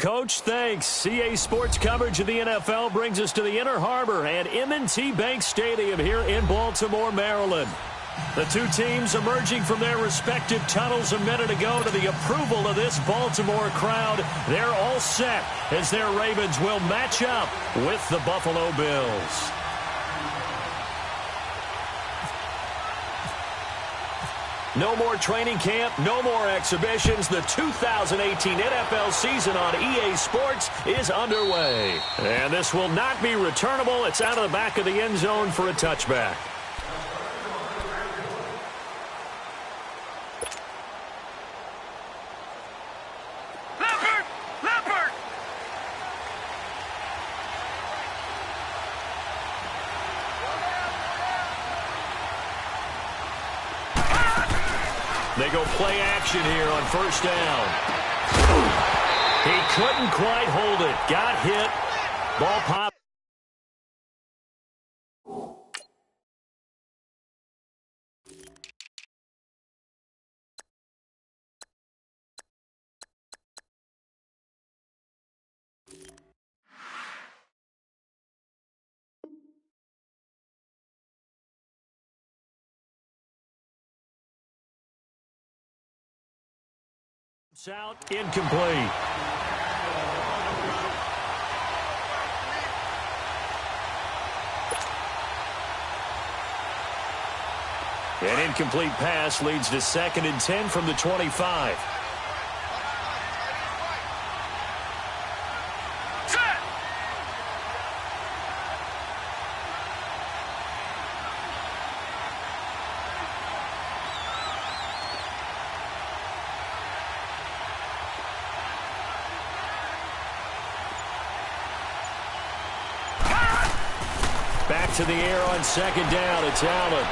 Coach, thanks. CA Sports coverage of the NFL brings us to the Inner Harbor and M&T Bank Stadium here in Baltimore, Maryland. The two teams emerging from their respective tunnels a minute ago to the approval of this Baltimore crowd. They're all set as their Ravens will match up with the Buffalo Bills. No more training camp, no more exhibitions. The 2018 NFL season on EA Sports is underway. And this will not be returnable. It's out of the back of the end zone for a touchback. They go play action here on first down. He couldn't quite hold it. Got hit. Ball popped. Out, incomplete. An incomplete pass leads to 2nd and 10 from the 25. Back to the air on 2nd down. It's Allen.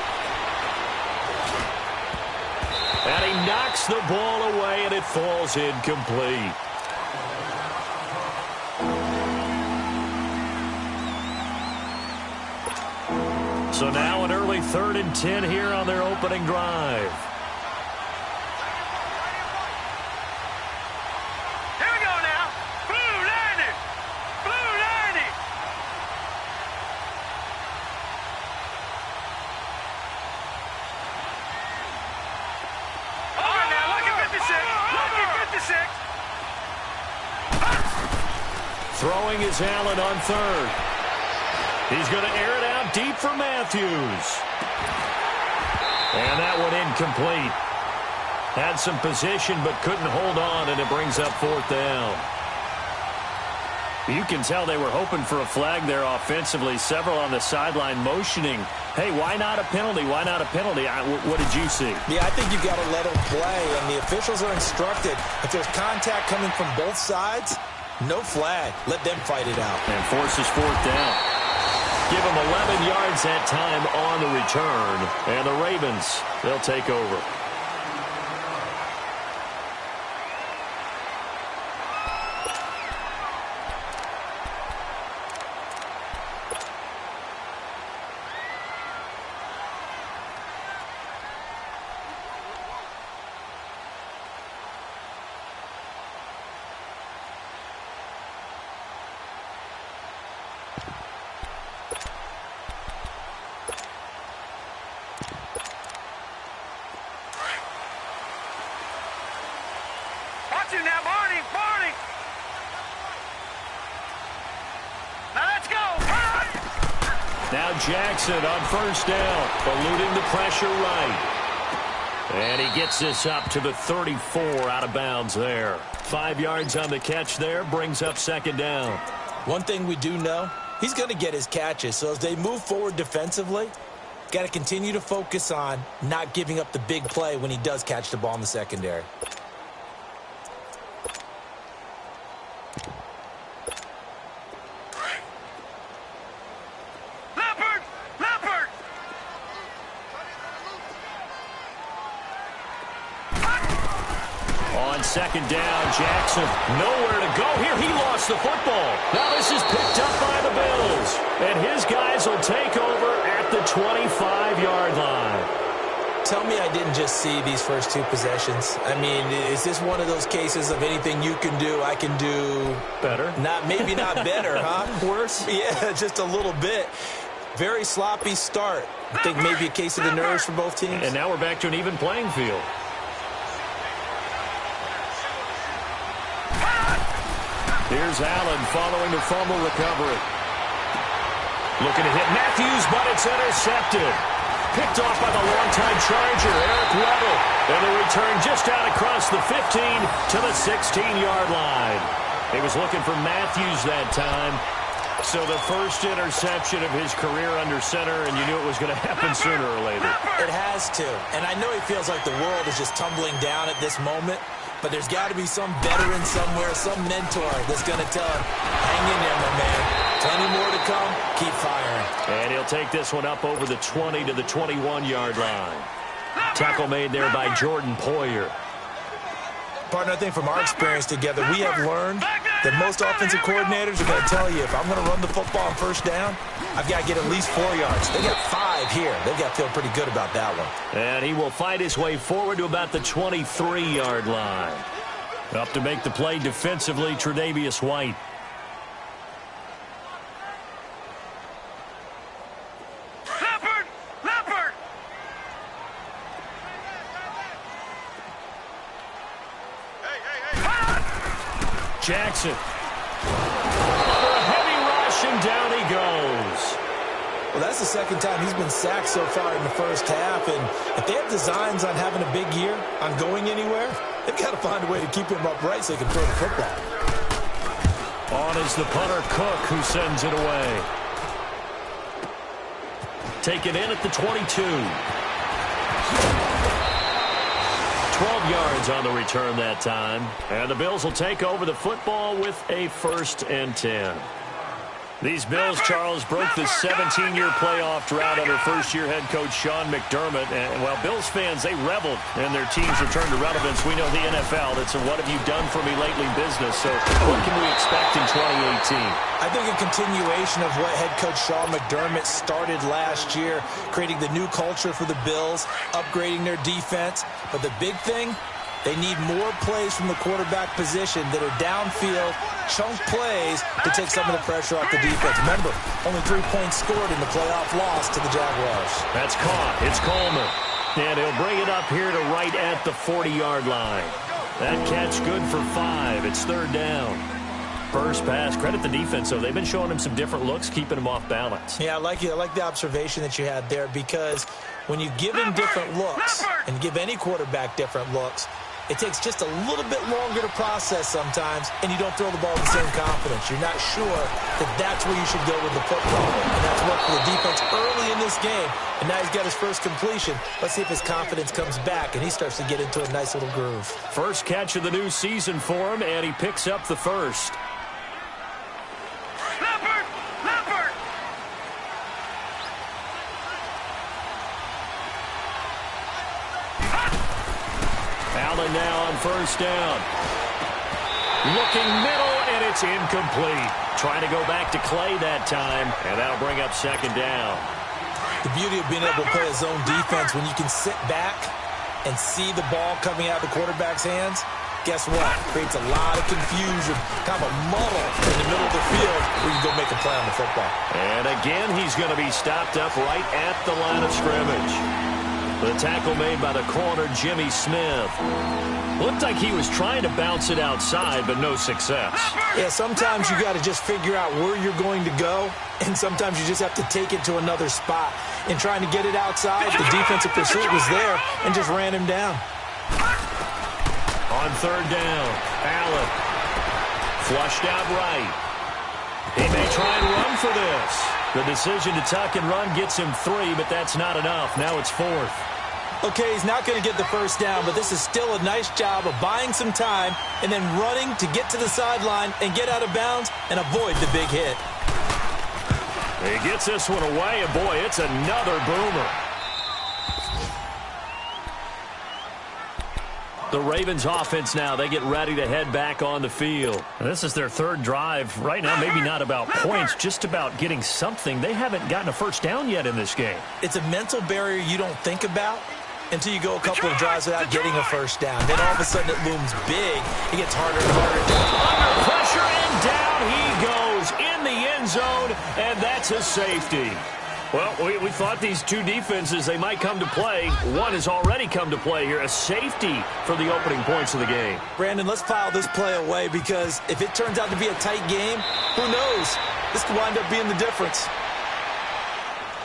And he knocks the ball away, and it falls incomplete. So now an early 3rd and 10 here on their opening drive. Throwing is Allen on 3rd. He's going to air it out deep for Matthews. And that one incomplete. Had some position but couldn't hold on, and it brings up 4th down. You can tell they were hoping for a flag there offensively. Several on the sideline motioning, hey, why not a penalty? Why not a penalty? What did you see? Yeah, I think you've got to let them play, and the officials are instructed. If there's contact coming from both sides, no flag. Let them fight it out. And forces 4th down. Give them 11 yards that time on the return. And the Ravens, they'll take over. Now Jackson on 1st down, eluding the pressure right. And he gets this up to the 34 out of bounds there. 5 yards on the catch there, brings up 2nd down. One thing we do know, he's going to get his catches. So as they move forward defensively, got to continue to focus on not giving up the big play when he does catch the ball in the secondary. On 2nd down, Jackson nowhere to go here. He lost the football. Now this is picked up by the Bills. And his guys will take over at the 25-yard line. Tell me I didn't just see these first 2 possessions. I mean, is this one of those cases of anything you can do, I can do better? Maybe not better, huh? Worse? Yeah, just a little bit. Very sloppy start. I think maybe a case of the nerves for both teams. And now we're back to an even playing field. Here's Allen following the fumble recovery. Looking to hit Matthews, but it's intercepted. Picked off by the longtime Charger, Eric Weddle. And the return just out across the 15 to the 16-yard line. He was looking for Matthews that time. So the first interception of his career under center, and you knew it was going to happen sooner or later. It has to. And I know he feels like the world is just tumbling down at this moment. But there's got to be some veteran somewhere, some mentor that's going to tell him, hang in there, my man. Plenty more to come. Keep firing. And he'll take this one up over the 20 to the 21-yard line. Tackle made there by Jordan Poyer. Partner, I think from our experience together, we have learned that most offensive coordinators are going to tell you, if I'm going to run the football on 1st down, I've got to get at least 4 yards. They got 5 here. They've got to feel pretty good about that one. And he will fight his way forward to about the 23-yard line. Up to make the play defensively, Tre'Davious White. Jackson. For a heavy rush, and down he goes. Well, that's the second time he's been sacked so far in the first half, and if they have designs on having a big year, on going anywhere, they've got to find a way to keep him upright so he can throw the football. On is the punter, Cook, who sends it away. Taken in at the 22. 12 yards on the return that time. And the Bills will take over the football with a 1st and 10. These Bills, Charles, broke the 17-year playoff drought under first-year head coach Sean McDermott. And while Bills fans, they reveled in their team's return to relevance. We know the NFL, that's a what have you done for me lately business. So what can we expect in 2018? I think a continuation of what head coach Sean McDermott started last year, creating the new culture for the Bills, upgrading their defense. But the big thing, they need more plays from the quarterback position that are downfield, chunk plays to take some of the pressure off the defense. Remember, only 3 points scored in the playoff loss to the Jaguars. That's caught. It's Coleman. And he'll bring it up here to right at the 40-yard line. That catch good for 5. It's 3rd down. First pass. Credit the defense, though. They've been showing him some different looks, keeping him off balance. Yeah, I like the observation that you had there, because when you give him different looks and give any quarterback different looks, it takes just a little bit longer to process sometimes, and you don't throw the ball with the same confidence. You're not sure that that's where you should go with the football. And that's worked for the defense early in this game, and now he's got his first completion. Let's see if his confidence comes back, and he starts to get into a nice little groove. First catch of the new season for him, and he picks up the first. Allen now on first down. Looking middle, and it's incomplete. Trying to go back to Clay that time, and that'll bring up 2nd down. The beauty of being able to play a zone defense, when you can sit back and see the ball coming out of the quarterback's hands, guess what? Creates a lot of confusion, kind of a muddle in the middle of the field where you can go make a play on the football. And again, he's going to be stopped up right at the line of scrimmage. The tackle made by the corner, Jimmy Smith. Looked like he was trying to bounce it outside, but no success. Yeah, sometimes you got to just figure out where you're going to go, and sometimes you just have to take it to another spot. In trying to get it outside, the defensive pursuit was there and just ran him down. On 3rd down, Allen. Flushed out right. He may try and run for this. The decision to tuck and run gets him 3, but that's not enough. Now it's 4th. Okay, he's not going to get the first down, but this is still a nice job of buying some time and then running to get to the sideline and get out of bounds and avoid the big hit. He gets this one away, and boy, it's another boomer. The Ravens offense now, they get ready to head back on the field. And this is their 3rd drive. Right now, maybe not about points, just about getting something. They haven't gotten a first down yet in this game. It's a mental barrier you don't think about until you go a couple of drives without getting a first down. Then all of a sudden it looms big. It gets harder and harder. Under pressure, and down he goes in the end zone, and that's a safety. Well, we thought these two defenses, they might come to play. One has already come to play here, a safety for the opening points of the game. Brandon, let's file this play away, because if it turns out to be a tight game, who knows? This could wind up being the difference.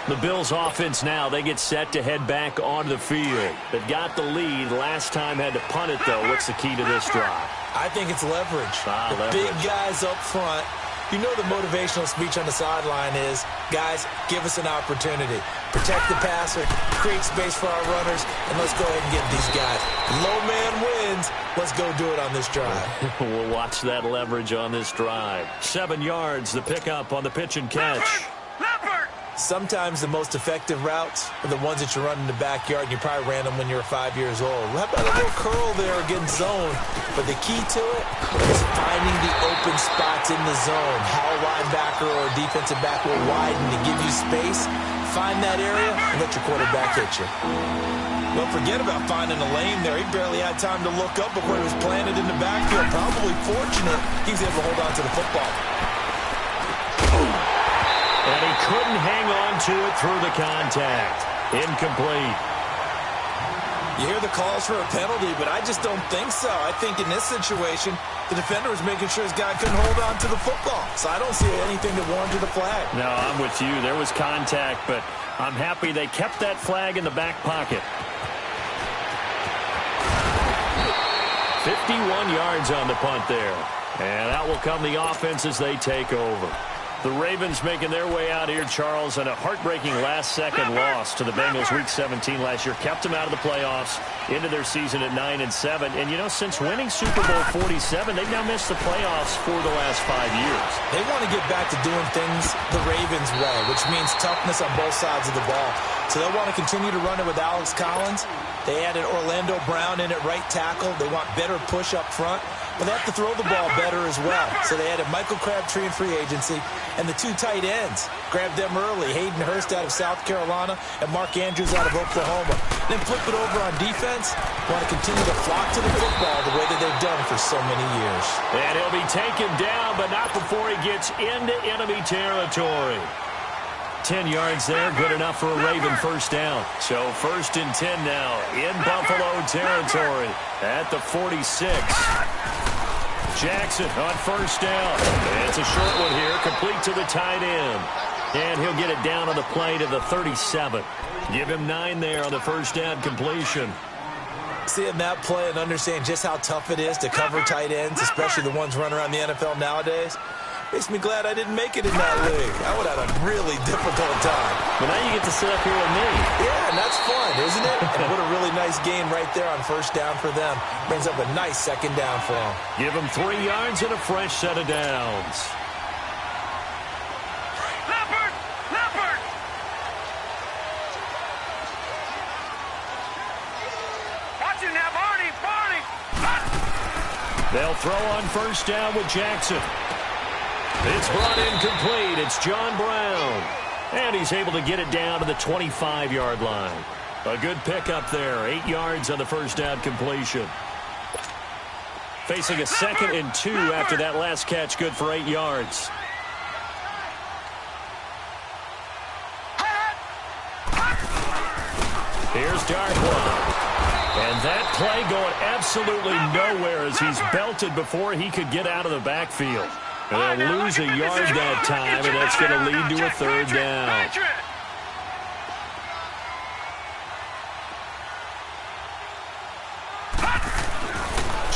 The Bills offense now, they get set to head back onto the field. They've got the lead. Last time had to punt it, though. What's the key to this drive? I think it's leverage. The big guys up front. You know the motivational speech on the sideline is, guys, give us an opportunity. Protect the passer, create space for our runners, and let's go ahead and get these guys. Low man wins. Let's go do it on this drive. We'll watch that leverage on this drive. 7 yards, the pickup on the pitch and catch. Sometimes the most effective routes are the ones that you run in the backyard, and you probably ran them when you were 5 years old. How about a little curl there against zone? But the key to it is finding the open spots in the zone. How a linebacker or a defensive back will widen to give you space. Find that area and let your quarterback hit you. Well, forget about finding a lane there. He barely had time to look up before he was planted in the backfield. Probably fortunate he was able to hold on to the football. And he couldn't hang on to it through the contact. Incomplete. You hear the calls for a penalty, but I just don't think so. I think in this situation, the defender was making sure his guy couldn't hold on to the football. So I don't see anything that warranted a flag. No, I'm with you. There was contact, but I'm happy they kept that flag in the back pocket. 51 yards on the punt there. And out will come the offense as they take over. The Ravens making their way out here, Charles, and a heartbreaking last-second loss to the Bengals Week 17 last year. Kept them out of the playoffs into their season at 9-7. And, you know, since winning Super Bowl 47, they've now missed the playoffs for the last 5 years. They want to get back to doing things the Ravens way, which means toughness on both sides of the ball. So they'll want to continue to run it with Alex Collins. They added Orlando Brown in at right tackle. They want better push up front. But they have to throw the ball better as well. So they added Michael Crabtree in free agency and the two tight ends. Grabbed them early. Hayden Hurst out of South Carolina and Mark Andrews out of Oklahoma. Then flip it over on defense. Want to continue to flock to the football the way that they've done for so many years. And he'll be taken down, but not before he gets into enemy territory. 10 yards there, good enough for a Raven first down. So 1st and 10 now in Buffalo territory at the 46. Jackson on first down. It's a short one here, complete to the tight end. And he'll get it down on the play to the 37. Give him 9 there on the first down completion. Seeing that play and understand just how tough it is to cover tight ends, especially the ones running around the NFL nowadays, makes me glad I didn't make it in that league. I would have had a really difficult time. But now you get to sit up here with me. Yeah, and that's fun, isn't it? And what a really nice game right there on first down for them. Brings up a nice second down for them. Give them 3 yards and a fresh set of downs. Leopard! Leopard! Watch it now, Barney! Barney! They'll throw on first down with Jackson. It's brought in complete. It's John Brown. And he's able to get it down to the 25-yard line. A good pickup there. 8 yards on the first down completion. Facing a 2nd and 2 after that last catch. Good for 8 yards. Here's Darkwa. And that play going absolutely nowhere as he's belted before he could get out of the backfield. And they'll lose a yard that time, and that's going to lead to a 3rd down.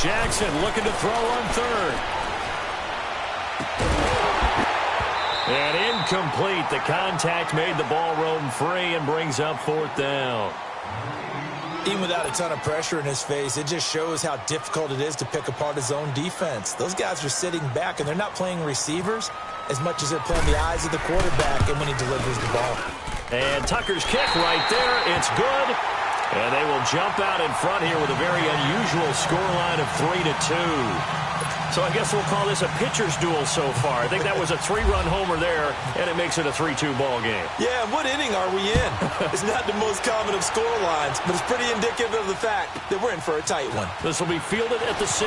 Jackson looking to throw on 3rd. And incomplete. The contact made the ball roam free and brings up 4th down. Even without a ton of pressure in his face, it just shows how difficult it is to pick apart his own defense. Those guys are sitting back, and they're not playing receivers as much as they're playing the eyes of the quarterback and when he delivers the ball. And Tucker's kick right there. It's good. And they will jump out in front here with a very unusual scoreline of 3-2. So I guess we'll call this a pitcher's duel so far. I think that was a 3-run homer there, and it makes it a 3-2 ball game. Yeah, what inning are we in? It's not the most common of score lines, but it's pretty indicative of the fact that we're in for a tight one. This will be fielded at the 6.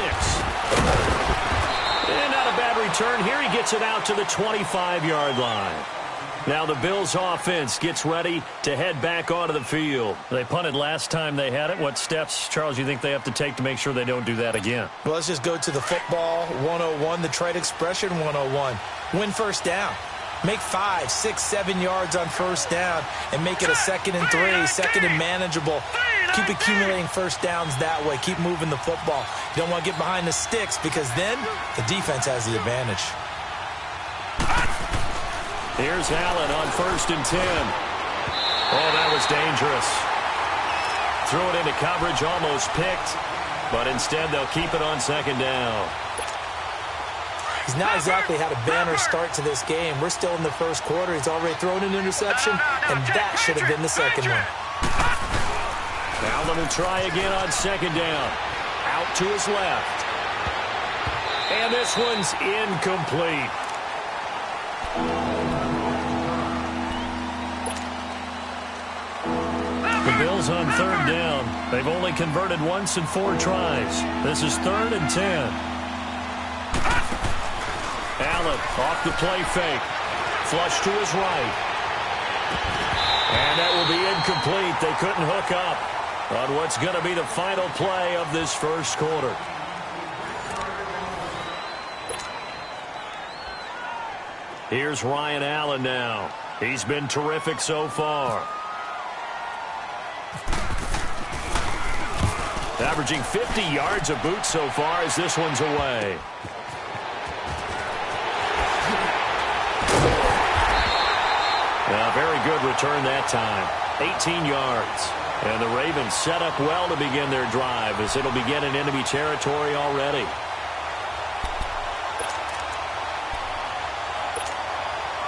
And not a bad return. Here he gets it out to the 25-yard line. Now the Bills offense gets ready to head back onto the field. They punted last time they had it. What steps, Charles, you think they have to take to make sure they don't do that again? Well, let's just go to the football 101, the trade expression 101. Win first down. Make 5, 6, 7 yards on first down and make it a 2nd and 3, 2nd and manageable. Keep accumulating first downs that way. Keep moving the football. You don't want to get behind the sticks because then the defense has the advantage. Here's Allen on 1st and 10. Oh, that was dangerous. Threw it into coverage, almost picked, but instead they'll keep it on 2nd down. He's not exactly had a banner start to this game. We're still in the first quarter. He's already thrown an interception, and that should have been the second one. Allen will try again on 2nd down. Out to his left. And this one's incomplete. The Bills on 3rd down. They've only converted once in 4 tries. This is 3rd and 10. Allen off the play fake. Flush to his right. And that will be incomplete. They couldn't hook up. on what's going to be the final play of this first quarter. Here's Ryan Allen now. He's been terrific so far. Averaging 50 yards a boot so far as this one's away. Very good return that time. 18 yards. And the Ravens set up well to begin their drive as it'll begin in enemy territory already.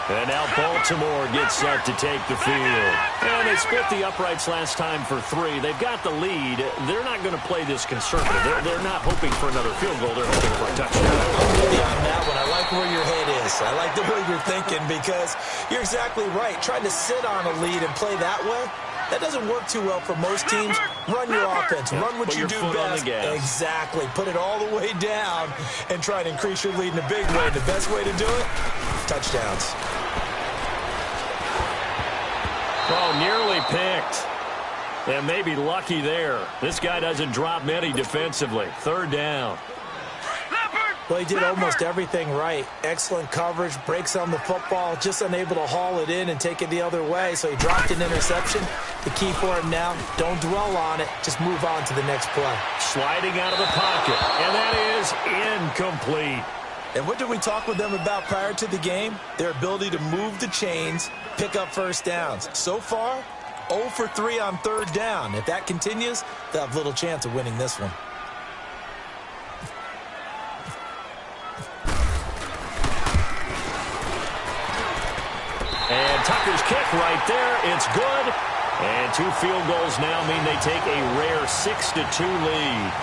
And now Baltimore gets set to take the field. And they split the uprights last time for 3. They've got the lead. They're not going to play this conservative. They're not hoping for another field goal. They're hoping for a touchdown. I'm with you on that one. I like where your head is. I like the way you're thinking because you're exactly right. Trying to sit on a lead and play that way, that doesn't work too well for most teams. Run your offense. Run what you do best. Exactly. Put it all the way down and try to increase your lead in a big way. The best way to do it, touchdowns. Oh, nearly picked. And maybe lucky there. This guy doesn't drop many defensively. Third down. Well, he did almost everything right. Excellent coverage, breaks on the football, just unable to haul it in and take it the other way. So he dropped an interception. The key for him now, don't dwell on it. Just move on to the next play. Sliding out of the pocket. And that is incomplete. And what did we talk with them about prior to the game? Their ability to move the chains, pick up first downs. So far, 0 for 3 on third down. If that continues, they'll have little chance of winning this one. And Tucker's kick right there. It's good. And 2 field goals now mean they take a rare 6-2 lead.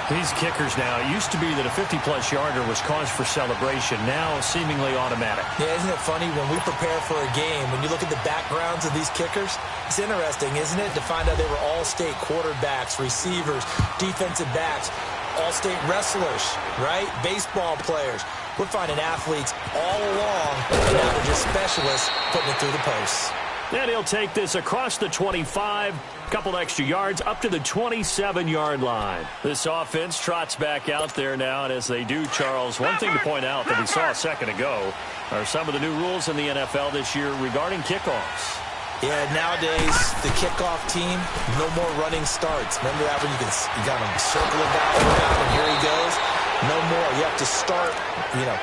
These kickers now, it used to be that a 50-plus yarder was cause for celebration. Now seemingly automatic. Yeah, isn't it funny when we prepare for a game, when you look at the backgrounds of these kickers, it's interesting, isn't it, to find out they were all-state quarterbacks, receivers, defensive backs, all-state wrestlers, right? Baseball players. We're finding athletes all along, and now they're just specialists putting it through the posts. And he'll take this across the 25, couple extra yards, up to the 27-yard line. This offense trots back out there now, and as they do, Charles, one thing to point out that we saw a second ago are some of the new rules in the NFL this year regarding kickoffs. Yeah, nowadays, the kickoff team, no more running starts. Remember that when you got to circle a guy around, and here he goes? No more. You have to start,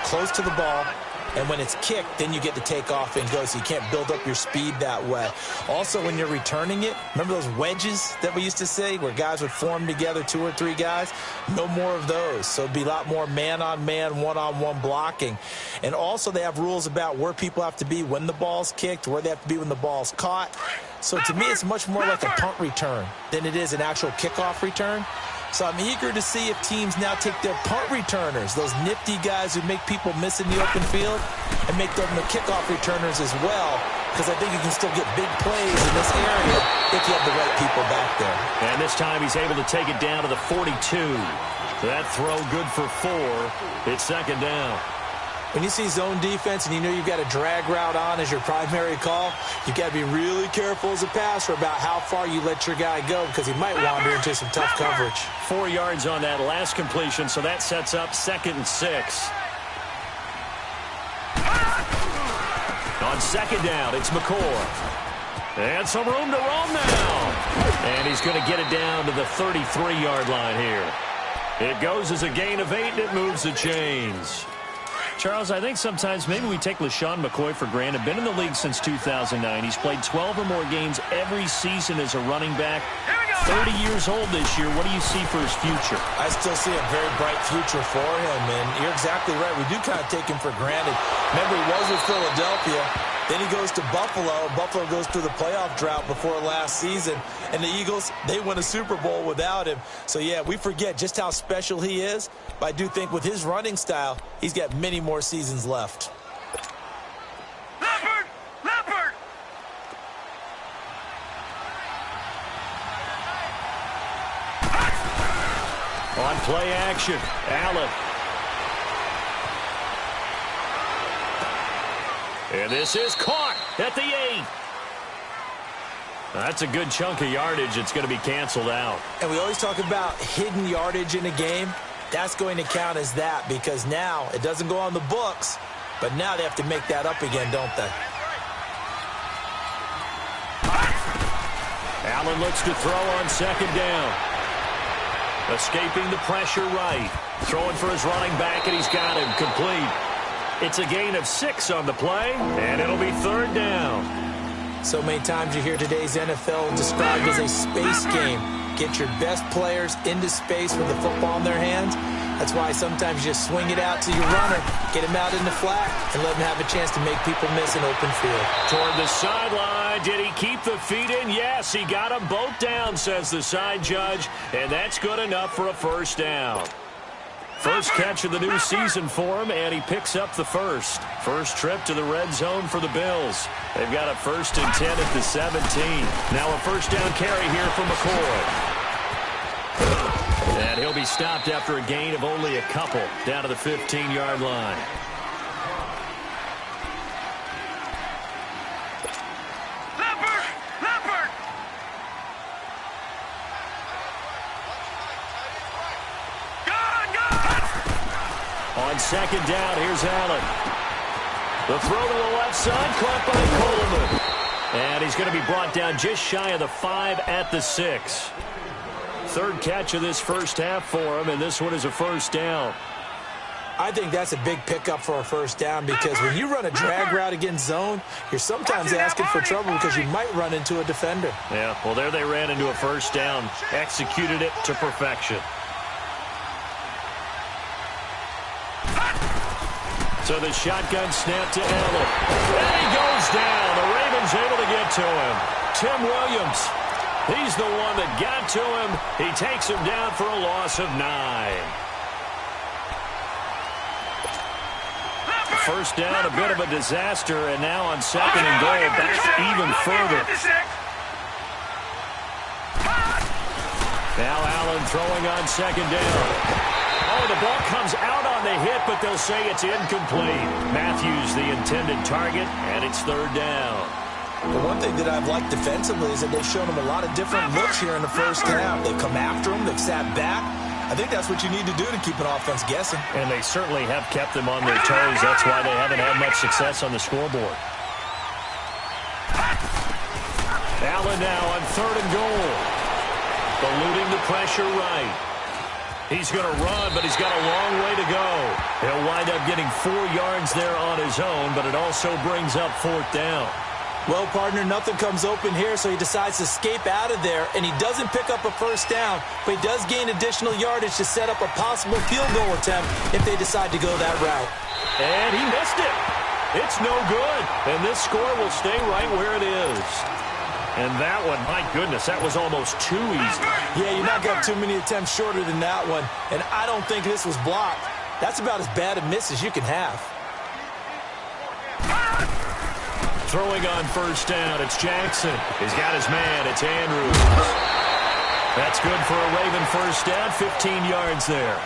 close to the ball. And when it's kicked, then you get to take off and go, so you can't build up your speed that way. Also, when you're returning it, remember those wedges that we used to say where guys would form together, 2 or 3 guys? No more of those. So it'd be a lot more man-on-man, one-on-one blocking. And also, they have rules about where people have to be when the ball's kicked, where they have to be when the ball's caught. So to me, it's much more like a punt return than it is an actual kickoff return. So I'm eager to see if teams now take their punt returners, those nifty guys who make people miss in the open field, and make them the kickoff returners as well, because I think you can still get big plays in this area if you have the right people back there. And this time he's able to take it down to the 42. That throw good for 4. It's second down. When you see zone defense and you know you've got a drag route on as your primary call, you've got to be really careful as a passer about how far you let your guy go because he might wander into some tough coverage. 4 yards on that last completion, so that sets up 2nd and 6. On second down, it's McCoy. And some room to roam now. And he's going to get it down to the 33-yard line here. It goes as a gain of 8, and it moves the chains. Charles, I think sometimes maybe we take LeSean McCoy for granted. Been in the league since 2009. He's played 12 or more games every season as a running back. 30 years old this year. What do you see for his future? I still see a very bright future for him, and you're exactly right. We do kind of take him for granted. Remember, he was with Philadelphia. Then he goes to Buffalo. Buffalo goes through the playoff drought before last season. And the Eagles, they win a Super Bowl without him. So, yeah, we forget just how special he is. But I do think with his running style, he's got many more seasons left. Leopard! Leopard! On play action, Allen. And this is caught at the 8. That's a good chunk of yardage. It's going to be canceled out. And we always talk about hidden yardage in a game. That's going to count as that because now it doesn't go on the books, but now they have to make that up again, don't they? Allen looks to throw on second down. Escaping the pressure right. Throwing for his running back, and he's got him complete. It's a gain of 6 on the play, and it'll be third down. So many times you hear today's NFL described as a space game. Get your best players into space with the football in their hands. That's why sometimes you just swing it out to your runner, get him out in the flat, and let him have a chance to make people miss an open field. Toward the sideline. Did he keep the feet in? Yes, he got them both down, says the side judge, and that's good enough for a first down. First catch of the new season for him, and he picks up the first. First trip to the red zone for the Bills. They've got a 1st and 10 at the 17. Now a first down carry here for McCoy. And he'll be stopped after a gain of only a couple down to the 15-yard line. Leopard! On second down, here's Allen. The throw to the left side, caught by Coleman. And he's going to be brought down just shy of the 5 at the 6. Third catch of this first half for him, and this one is a first down. I think that's a big pickup for a first down because when you run a drag route against zone, you're sometimes asking for trouble because you might run into a defender. Yeah, well, there they ran into a first down, executed it to perfection. So the shotgun snap to Allen. And he goes down. The Ravens able to get to him. Tim Williams, he's the one that got to him. He takes him down for a loss of 9. First down, a bit of a disaster, and now on second and goal, back even further. Now Allen throwing on second down. Oh, the ball comes out on the hit, but they'll say it's incomplete. Matthews, the intended target, and it's third down. The one thing that I've liked defensively is that they've shown him a lot of different looks here in the first half. They've come after him. They've sat back. I think that's what you need to do to keep an offense guessing. And they certainly have kept them on their toes. That's why they haven't had much success on the scoreboard. Allen now on third and goal. Eluding the pressure right. He's going to run, but he's got a long way to go. He'll wind up getting 4 yards there on his own, but it also brings up fourth down. Well, partner, nothing comes open here, so he decides to escape out of there, and he doesn't pick up a first down, but he does gain additional yardage to set up a possible field goal attempt if they decide to go that route. And he missed it. It's no good, and this score will stay right where it is. And that one, my goodness, that was almost too easy. Yeah, you're not got too many attempts shorter than that one, and I don't think this was blocked. That's about as bad a miss as you can have. Throwing on first down, it's Jackson. He's got his man, it's Andrews. That's good for a Raven first down, 15 yards there.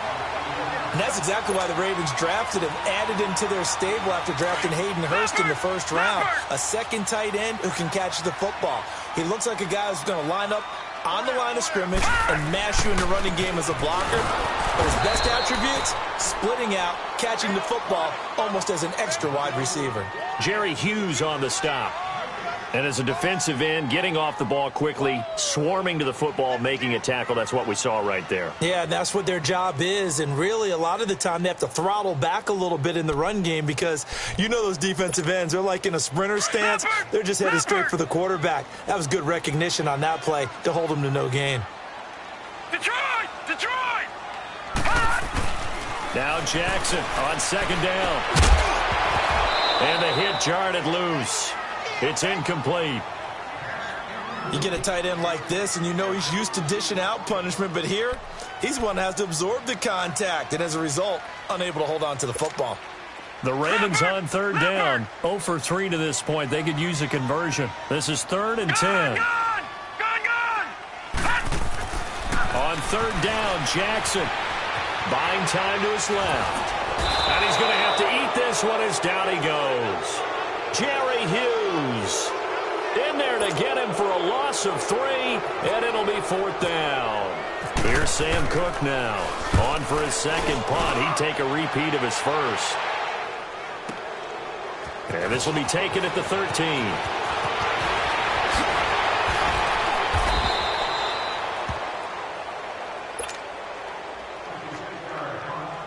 And that's exactly why the Ravens drafted him, added him to their stable after drafting Hayden Hurst in the first round. A second tight end who can catch the football. He looks like a guy who's going to line up on the line of scrimmage and mash you in the running game as a blocker. But his best attributes, splitting out, catching the football almost as an extra wide receiver. Jerry Hughes on the stop. And as a defensive end, getting off the ball quickly, swarming to the football, making a tackle, that's what we saw right there. Yeah, and that's what their job is. And really, a lot of the time, they have to throttle back a little bit in the run game because you know those defensive ends, they're like in a sprinter stance. They're just headed straight for the quarterback. That was good recognition on that play to hold them to no gain. Detroit! Detroit! Now Jackson on second down. And the hit jarred it loose. It's incomplete. You get a tight end like this, and you know he's used to dishing out punishment, but here, he's one that has to absorb the contact, and as a result, unable to hold on to the football. The Ravens on third down, 0 for 3 to this point. They could use a conversion. This is 3rd and 10. Gone! On third down, Jackson buying time to his left. And he's going to have to eat this one as down he goes. Jerry Hughes. In there to get him for a loss of 3, and it'll be 4th down. Here's Sam Cook now. On for his second punt. He'd take a repeat of his first. And this will be taken at the 13.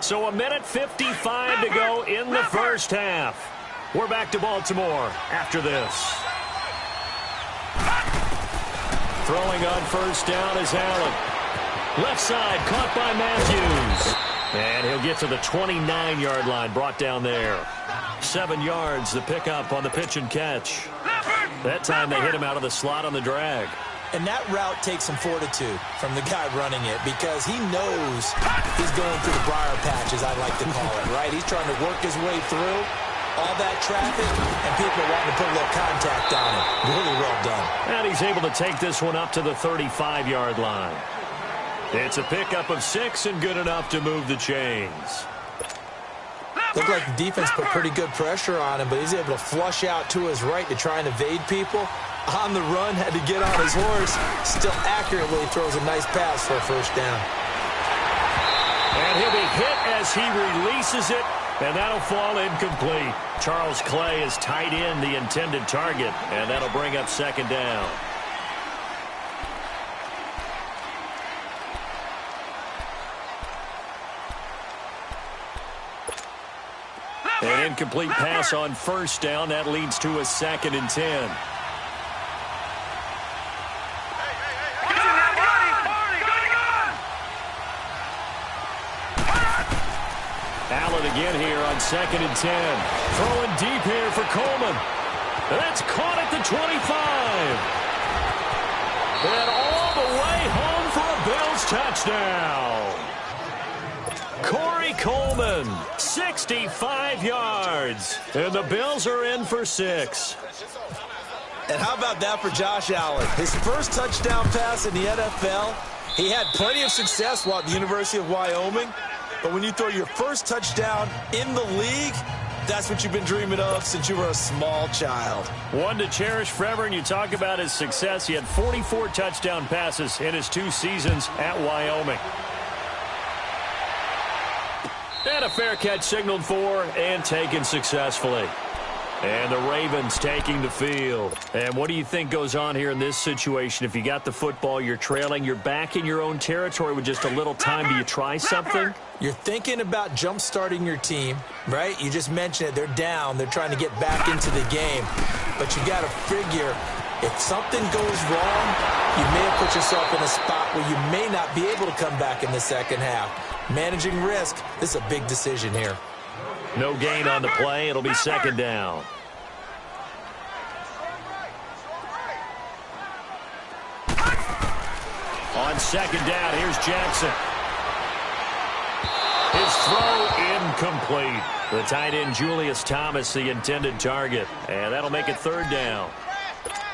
So 1:55 to go in the first half. We're back to Baltimore after this. Throwing on first down is Allen. Left side caught by Matthews. And he'll get to the 29-yard line, brought down there. 7 yards, the pickup on the pitch and catch. That time they hit him out of the slot on the drag. And that route takes some fortitude from the guy running it because he knows he's going through the briar patch, as I like to call it, right? He's trying to work his way through all that traffic, and people are wanting to put a little contact on it. Really well done. And he's able to take this one up to the 35-yard line. It's a pickup of 6 and good enough to move the chains. Looked like the defense put pretty good pressure on him, but he's able to flush out to his right to try and evade people. On the run, had to get on his horse. Still accurately throws a nice pass for a first down. And he'll be hit as he releases it, and that'll fall incomplete. Charles Clay is tight in the intended target, and that'll bring up second down. An incomplete pass on first down. That leads to a 2nd and 10. Allen again here on 2nd and 10. Throwing deep here for Coleman. That's caught at the 25. And all the way home for a Bills touchdown. Corey Coleman, 65 yards. And the Bills are in for 6. And how about that for Josh Allen? His first touchdown pass in the NFL. He had plenty of success while at the University of Wyoming. But when you throw your first touchdown in the league, that's what you've been dreaming of since you were a small child. One to cherish forever, and you talk about his success. He had 44 touchdown passes in his 2 seasons at Wyoming. And a fair catch signaled for and taken successfully. And the Ravens taking the field. And what do you think goes on here in this situation? If you got the football, you're trailing, you're back in your own territory with just a little time. Do you try something? You're thinking about jump-starting your team, right? You just mentioned it. They're down. They're trying to get back into the game. But you got to figure if something goes wrong, you may have put yourself in a spot where you may not be able to come back in the second half. Managing risk, this is a big decision here. No gain on the play. It'll be second down. On second down, here's Jackson. His throw incomplete. The tight end, Julius Thomas, the intended target. And that'll make it third down.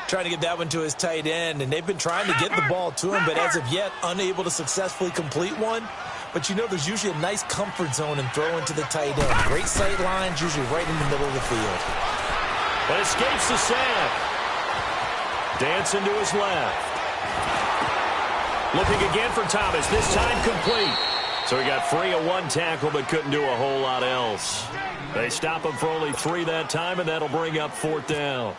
Trying to get that one to his tight end, and they've been trying to get the ball to him, but as of yet, unable to successfully complete one. But you know there's usually a nice comfort zone in throwing to the tight end. Great sight lines, usually right in the middle of the field. But escapes the sack. Dancing to his left. Looking again for Thomas, this time complete. So he got free of 1 tackle but couldn't do a whole lot else. They stop him for only 3 that time, and that'll bring up 4th down.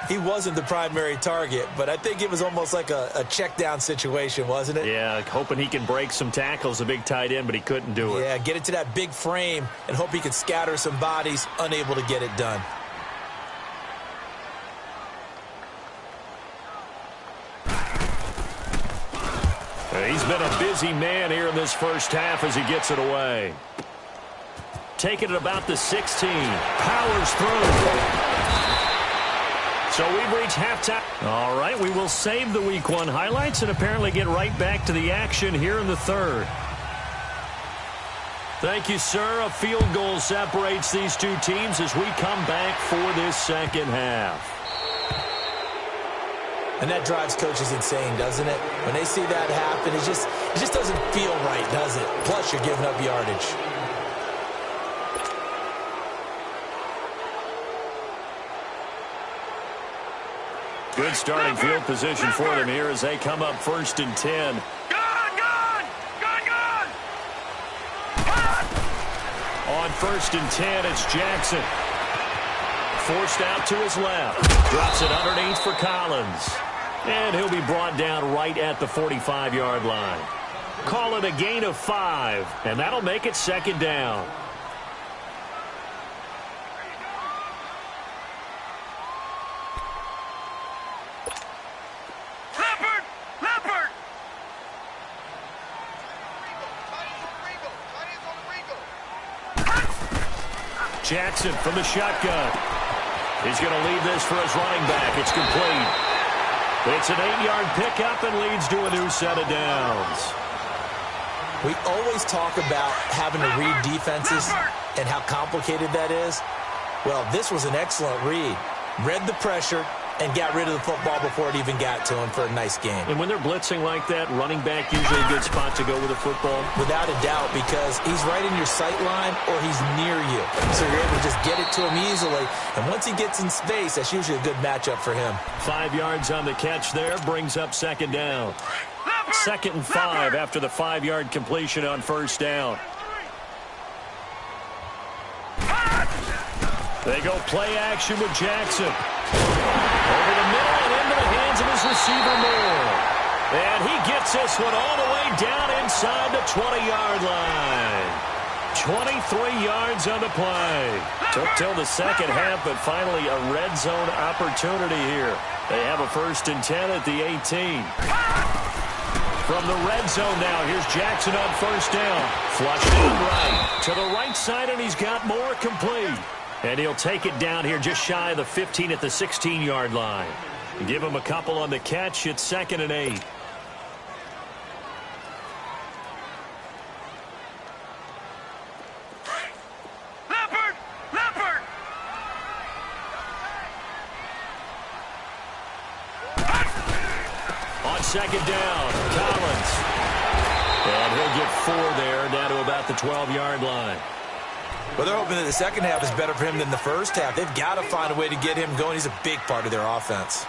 He wasn't the primary target, but I think it was almost like a check-down situation, wasn't it? Yeah, hoping he can break some tackles, a big tight end, but he couldn't do it. Yeah, get it to that big frame and hope he could scatter some bodies, unable to get it done. He's been a busy man here in this first half as he gets it away. Taking it about the 16. Powers through. So we've reached halftime. All right, we will save the Week 1 highlights and apparently get right back to the action here in the third. Thank you, sir. A field goal separates these 2 teams as we come back for this second half. And that drives coaches insane, doesn't it? When they see that happen, it just doesn't feel right, does it? Plus, you're giving up yardage. Good starting field position for them here as they come up 1st and 10. Gun, gun! Gun, gun! On 1st and 10, it's Jackson. Forced out to his left. Drops it underneath for Collins. And he'll be brought down right at the 45-yard line. Call it a gain of 5, and that'll make it 2nd down. Leopard! Leopard! Jackson from the shotgun. He's going to leave this for his running back. It's complete. It's an 8-yard pickup and leads to a new set of downs. We always talk about having to read defenses and how complicated that is. Well, this was an excellent read. Read the pressure and got rid of the football before it even got to him for a nice game. And when they're blitzing like that, running back usually a good spot to go with the football? Without a doubt, because he's right in your sight line or he's near you. So you're able to just get it to him easily. And once he gets in space, that's usually a good matchup for him. 5 yards on the catch there, brings up 2nd down. 2nd and 5 after the 5-yard completion on 1st down. They go play action with Jackson. Over the middle and into the hands of his receiver Moore. And he gets this one all the way down inside the 20-yard line. 23 yards on the play. Took till the second half, but finally a red zone opportunity here. They have a 1st and 10 at the 18. From the red zone now, here's Jackson on 1st down. Flushed in right. To the right side, and he's got Moore complete. And he'll take it down here just shy of the 15 at the 16-yard line. Give him a couple on the catch. It's 2nd and 8. Leopard! Leopard! On 2nd down, Collins. And he'll get 4 there, down to about the 12-yard line. Well, they're hoping that the second half is better for him than the first half. They've got to find a way to get him going. He's a big part of their offense.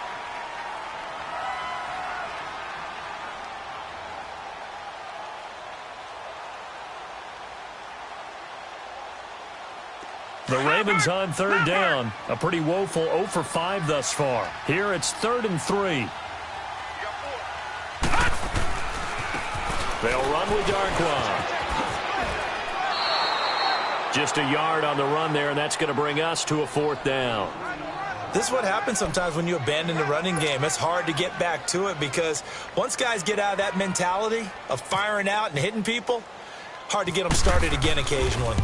The Ravens on 3rd down. A pretty woeful 0 for 5 thus far. Here it's 3rd and 3. They'll run with Darkwa. Just a yard on the run there, and that's going to bring us to a 4th down. This is what happens sometimes when you abandon the running game. It's hard to get back to it because once guys get out of that mentality of firing out and hitting people, hard to get them started again occasionally.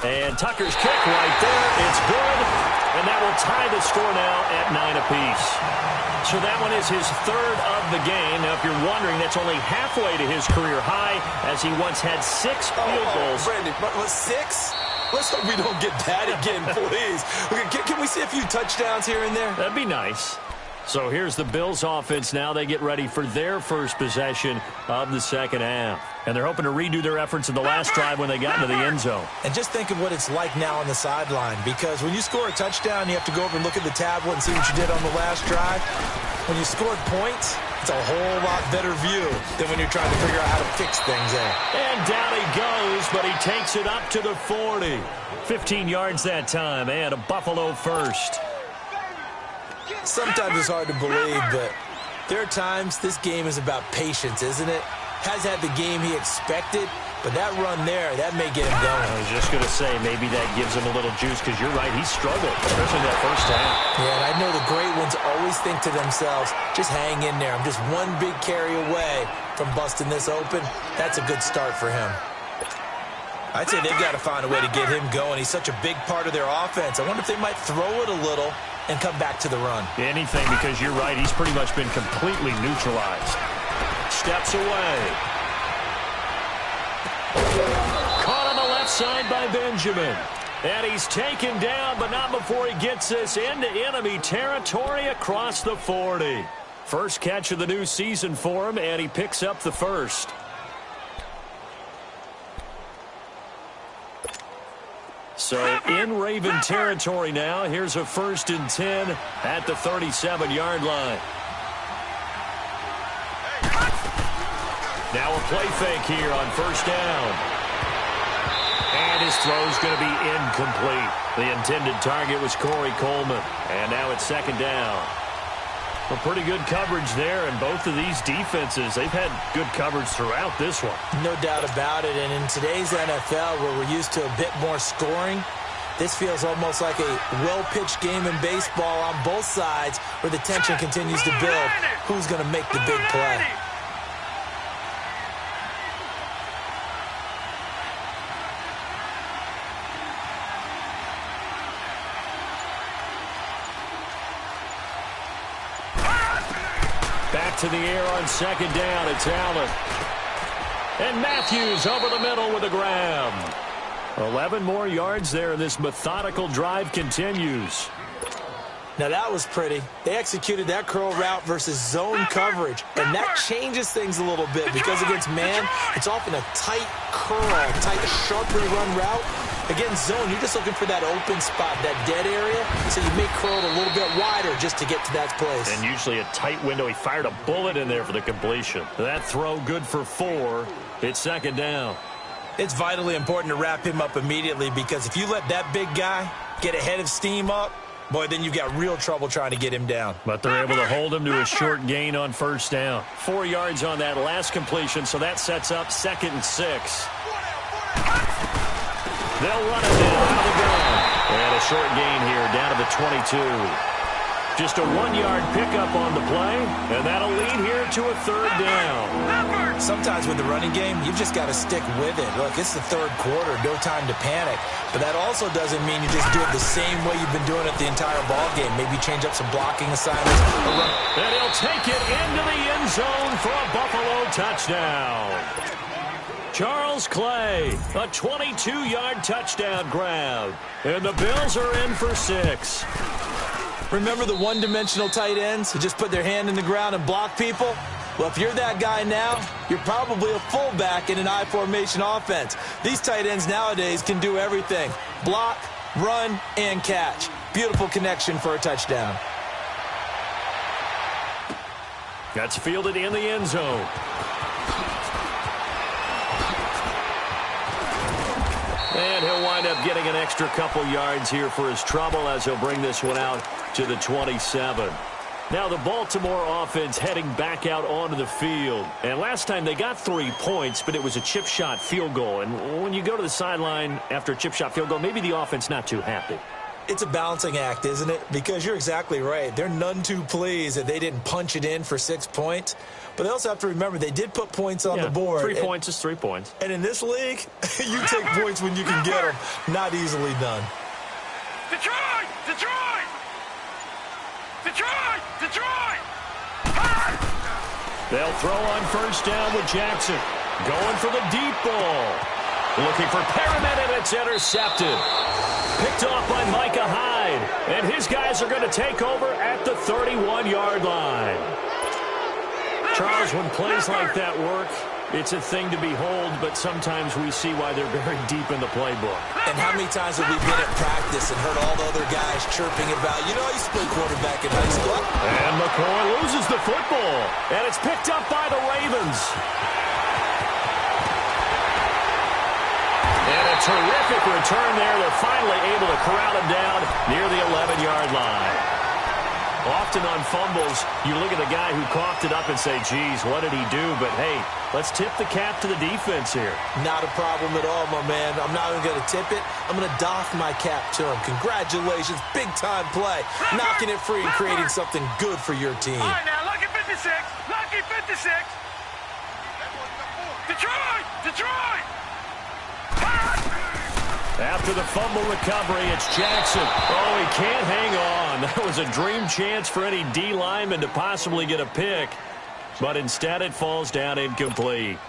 And Tucker's kick right there. It's good, and that will tie the score now at 9 apiece. So that one is his 3rd of the game. Now, if you're wondering, that's only halfway to his career high, as he once had 6 field goals. Brandon, but 6? Let's hope we don't get that again, please. Can we see a few touchdowns here and there? That'd be nice. So here's the Bills offense now. They get ready for their first possession of the second half. And they're hoping to redo their efforts in the last drive when they got into the end zone. And just think of what it's like now on the sideline, because when you score a touchdown, you have to go over and look at the tablet and see what you did on the last drive. When you scored points, it's a whole lot better view than when you're trying to figure out how to fix things there. And down he goes, but he takes it up to the 40. 15 yards that time, and a Buffalo first. Sometimes it's hard to believe, but there are times this game is about patience, isn't it? Has had the game he expected, but that run there, that may get him going. I was just going to say, maybe that gives him a little juice, because you're right, he struggled, especially that first half. Yeah, and I know the great ones always think to themselves, just hang in there. I'm just one big carry away from busting this open. That's a good start for him. I'd say they've got to find a way to get him going. He's such a big part of their offense. I wonder if they might throw it a little and come back to the run. Anything, because you're right, he's pretty much been completely neutralized. Steps away. Caught on the left side by Benjamin. And he's taken down, but not before he gets this into enemy territory across the 40. First catch of the new season for him, and he picks up the first. So in Raven territory now. Here's a 1st and 10 at the 37-yard line. Now a play fake here on 1st down. And his throw's going to be incomplete. The intended target was Corey Coleman. And now it's 2nd down. Well, pretty good coverage there, and both of these defenses, they've had good coverage throughout this one. No doubt about it, and in today's NFL, where we're used to a bit more scoring, this feels almost like a well-pitched game in baseball on both sides where the tension continues to build. Who's going to make the big play? Back to the air on 2nd down. It's Allen. And Matthews over the middle with a grab. 11 more yards there, and this methodical drive continues. Now that was pretty. They executed that curl route versus zone coverage, and that changes things a little bit because against man, it's often a tight curl, tight, sharply run route. Against zone, you're just looking for that open spot, that dead area, so you may curl it a little bit wider just to get to that place. And usually a tight window. He fired a bullet in there for the completion. That throw good for 4. It's 2nd down. It's vitally important to wrap him up immediately because if you let that big guy get ahead of steam up, boy, then you've got real trouble trying to get him down. But they're able to hold him to a short gain on 1st down. 4 yards on that last completion, so that sets up 2nd and 6. They'll run it down out of the gun. And a short gain here down to the 22. Just a 1-yard pickup on the play, and that'll lead here to a 3rd down. Sometimes with the running game, you've just got to stick with it. Look, it's the 3rd quarter, no time to panic. But that also doesn't mean you just do it the same way you've been doing it the entire ball game. Maybe change up some blocking assignments. And he'll take it into the end zone for a Buffalo touchdown. Charles Clay, a 22-yard touchdown grab. And the Bills are in for 6. Remember the one-dimensional tight ends who just put their hand in the ground and block people? Well, if you're that guy now, you're probably a fullback in an I-formation offense. These tight ends nowadays can do everything. Block, run, and catch. Beautiful connection for a touchdown. That's fielded in the end zone. And he'll wind up getting an extra couple yards here for his trouble as he'll bring this one out to the 27. Now the Baltimore offense heading back out onto the field. And last time they got 3 points, but it was a chip shot field goal. And when you go to the sideline after a chip shot field goal, maybe the offense not too happy. It's a balancing act, isn't it? Because you're exactly right. They're none too pleased that they didn't punch it in for 6 points. But they also have to remember they did put points on the board. 3 points is 3 points. And in this league, you take points when you can get them. Not easily done. Detroit! Detroit! Detroit! Detroit! They'll throw on 1st down with Jackson. Going for the deep ball. Looking for Perriman, and it's intercepted. Picked off by Micah Hyde. And his guys are going to take over at the 31-yard line. Charles, when plays like that work, it's a thing to behold, but sometimes we see why they're very deep in the playbook. And how many times have we been at practice and heard all the other guys chirping about, you know, I used to play quarterback in high school. And McCoy loses the football, and it's picked up by the Ravens. And a terrific return there. They're finally able to corral him down near the 11-yard line. Often on fumbles, you look at the guy who coughed it up and say, geez, what did he do? But, hey, let's tip the cap to the defense here. Not a problem at all, my man. I'm not even going to tip it. I'm going to doff my cap to him. Congratulations. Big-time play. Knocking it free and creating something good for your team. All right, now, lucky 56. Lucky 56. Detroit! Detroit! After the fumble recovery, it's Jackson. Oh, he can't hang on. That was a dream chance for any D lineman to possibly get a pick. But instead, it falls down incomplete.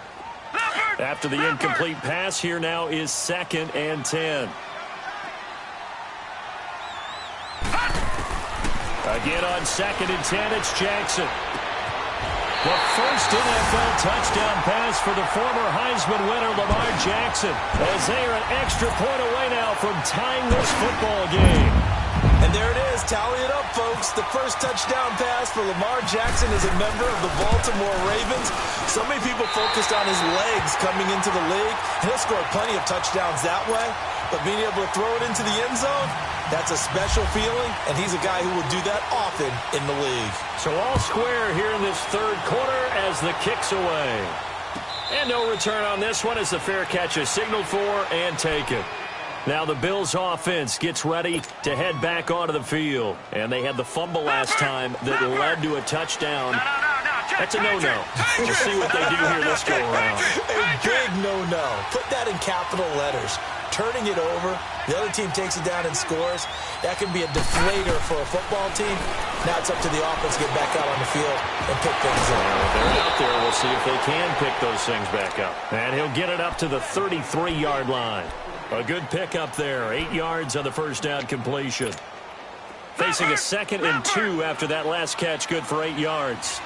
After the incomplete pass, here now is 2nd and 10. Again on 2nd and 10, it's Jackson. The first NFL touchdown pass for the former Heisman winner Lamar Jackson, as they are an extra point away now from tying this football game. And there it is. Tally it up, folks. The first touchdown pass for Lamar Jackson as a member of the Baltimore Ravens. So many people focused on his legs coming into the league. He'll score plenty of touchdowns that way. But being able to throw it into the end zone, that's a special feeling, and he's a guy who will do that often in the league. So all square here in this third quarter as the kick's away. And no return on this one as the fair catch is signaled for and taken. Now the Bills offense gets ready to head back onto the field. And they had the fumble last time that led to a touchdown. That's a no-no. We'll see what they do here this go-around. A big no-no. Put that in capital letters. Turning it over, the other team takes it down and scores. That can be a deflator for a football team. Now it's up to the offense to get back out on the field and pick things up. If they're out there, we'll see if they can pick those things back up. And he'll get it up to the 33-yard line. A good pick up there. 8 yards on the first down completion. Facing a 2nd and 2 after that last catch, good for 8 yards.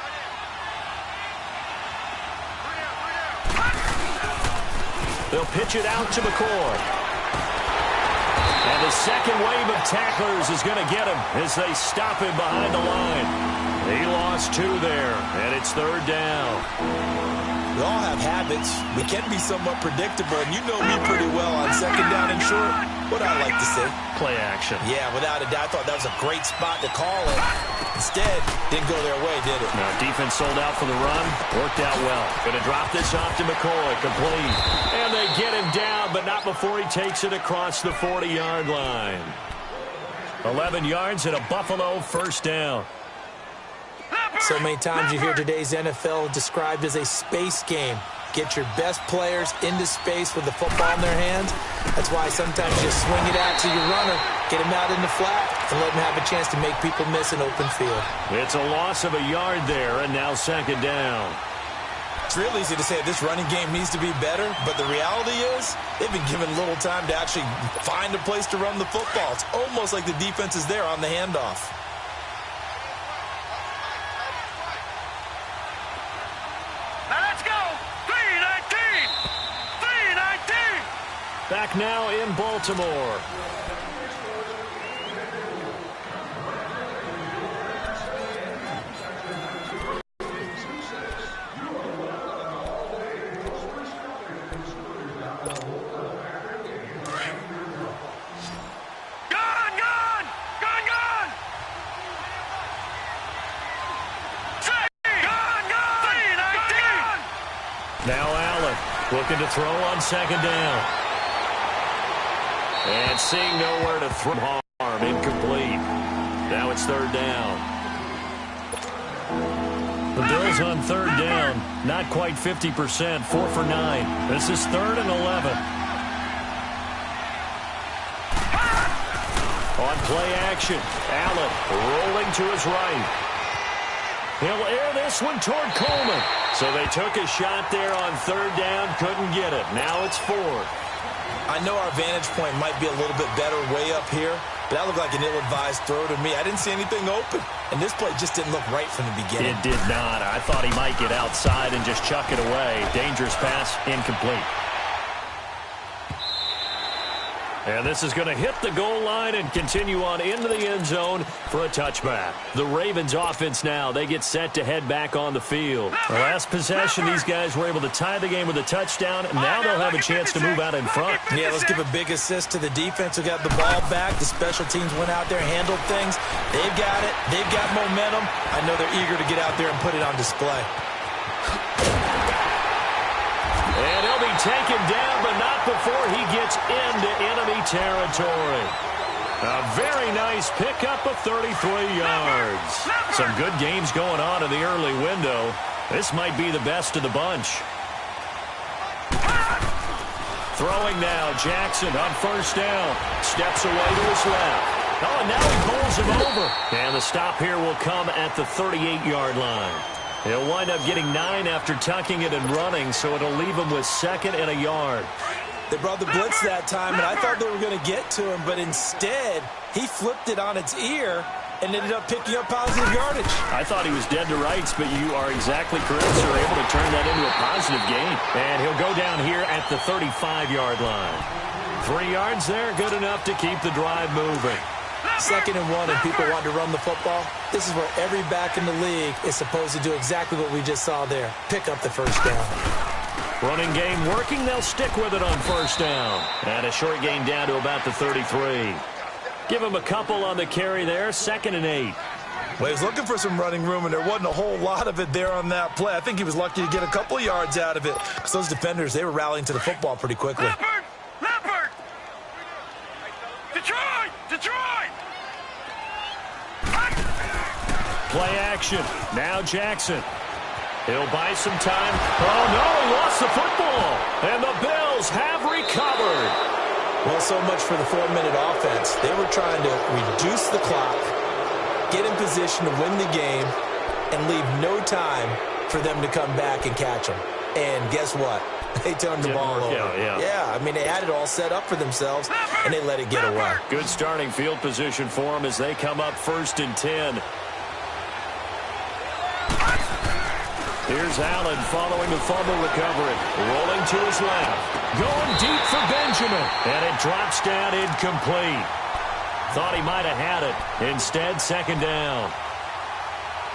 They'll pitch it out to McCoy. And the second wave of tacklers is going to get him as they stop him behind the line. He lost 2 there, and it's third down. We all have habits. We can be somewhat predictable, and you know me pretty well on second down and short. What I like to say? Play action. Yeah, without a doubt. I thought that was a great spot to call it. Instead, didn't go their way, did it? No, defense sold out for the run. Worked out well. Going to drop this off to McCoy. Complete. And they get him down, but not before he takes it across the 40-yard line. 11 yards and a Buffalo first down. So many times you hear today's NFL described as a space game. Get your best players into space with the football in their hands. That's why sometimes you swing it out to your runner, get him out in the flat, and let him have a chance to make people miss an open field. It's a loss of a yard there, and now second down. It's real easy to say this running game needs to be better, but the reality is they've been given little time to actually find a place to run the football. It's almost like the defense is there on the handoff. Back now in Baltimore. Now Allen looking to throw on second down. And seeing nowhere to throw harm, incomplete. Now it's third down. The Bills on third down, not quite 50%, 4 for 9. This is 3rd and 11. On play action, Allen rolling to his right. He'll air this one toward Coleman. So they took a shot there on third down, couldn't get it. Now it's 4th. I know our vantage point might be a little bit better way up here, but that looked like an ill-advised throw to me. I didn't see anything open, and this play just didn't look right from the beginning. It did not. I thought he might get outside and just chuck it away. Dangerous pass, incomplete. And this is going to hit the goal line and continue on into the end zone for a touchback. The Ravens offense now, they get set to head back on the field. The last possession, these guys were able to tie the game with a touchdown. And now they'll have a chance to move out in front. Yeah, let's give a big assist to the defense who got the ball back. The special teams went out there, handled things. They've got it. They've got momentum. I know they're eager to get out there and put it on display. And he'll be taken down, but not before he gets into enemy territory. A very nice pickup of 33 yards. Some good games going on in the early window. This might be the best of the bunch. Throwing now, Jackson on first down. Steps away to his left. Oh, and now he pulls him over. And the stop here will come at the 38-yard line. He'll wind up getting 9 after tucking it and running, so it'll leave him with 2nd and a yard. They brought the blitz that time, and I thought they were going to get to him, but instead, he flipped it on its ear and ended up picking up positive yardage. I thought he was dead to rights, but you are exactly correct, sir. Able to turn that into a positive gain. And he'll go down here at the 35-yard line. 3 yards there, good enough to keep the drive moving. 2nd and 1, and people want to run the football. This is where every back in the league is supposed to do exactly what we just saw there. Pick up the first down. Running game working. They'll stick with it on first down. And a short gain down to about the 33. Give him a couple on the carry there. 2nd and 8. Well, he was looking for some running room, and there wasn't a whole lot of it there on that play. I think he was lucky to get a couple of yards out of it. Because those defenders, they were rallying to the football pretty quickly. Leopard! Detroit! Detroit! Play action. Now Jackson. He'll buy some time. Oh, no, he lost the football. And the Bills have recovered. Well, so much for the 4-minute offense. They were trying to reduce the clock, get in position to win the game, and leave no time for them to come back and catch them. And guess what? They turned the ball over. Yeah, I mean, they had it all set up for themselves, and they let it get away. Good starting field position for them as they come up 1st and 10. Here's Allen following the fumble recovery. Rolling to his left. Going deep for Benjamin. And it drops down incomplete. Thought he might have had it. Instead, 2nd down.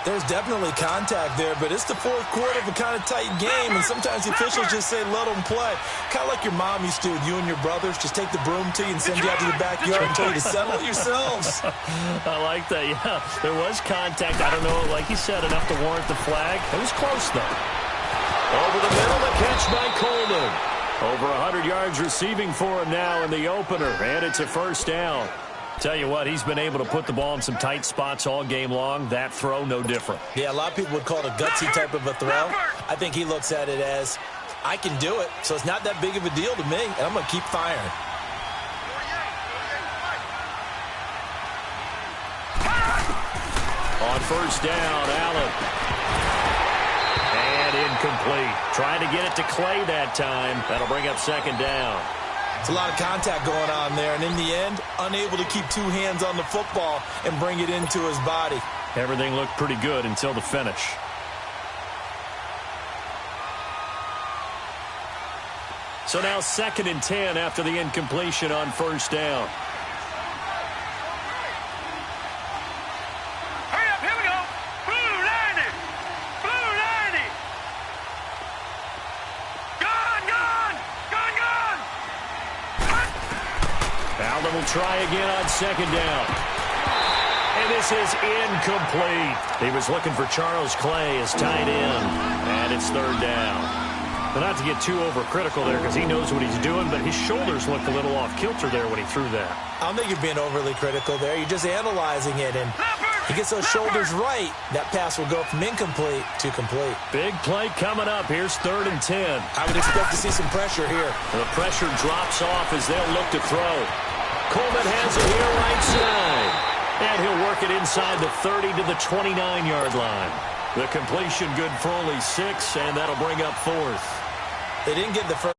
There's definitely contact there, but it's the 4th quarter of a kind of tight game, and sometimes the officials just say, let them play. Kind of like your mom used to with you and your brothers. Just take the broom to you and send you out to the backyard and tell you to settle it yourselves. I like that, yeah. There was contact. I don't know, like you said, enough to warrant the flag. It was close, though. Over the middle, the catch by Coleman. Over 100 yards receiving for him now in the opener, and it's a 1st down. Tell you what, he's been able to put the ball in some tight spots all game long. That throw, no different. Yeah, a lot of people would call it a gutsy type of a throw. I think he looks at it as, I can do it, so it's not that big of a deal to me, and I'm going to keep firing. On 1st down, Allen. And incomplete. Trying to get it to Clay that time. That'll bring up 2nd down. It's a lot of contact going on there, and in the end, unable to keep 2 hands on the football and bring it into his body. Everything looked pretty good until the finish. So now 2nd and 10 after the incompletion on 1st down. Hurry up, here we go! Blue 90! Blue 90! Gone! Allen will try again on 2nd down. And this is incomplete. He was looking for Charles Clay as tight end. And it's 3rd down. But not to get too overcritical there because he knows what he's doing, but his shoulders looked a little off kilter there when he threw that. I don't think you're being overly critical there. You're just analyzing it, and he gets those shoulders right. That pass will go from incomplete to complete. Big play coming up. Here's 3rd and 10. I would expect to see some pressure here. The pressure drops off as they'll look to throw. Coleman has it here right side. And he'll work it inside the 30 to the 29-yard line. The completion good for only 6, and that'll bring up 4th. They didn't get the first.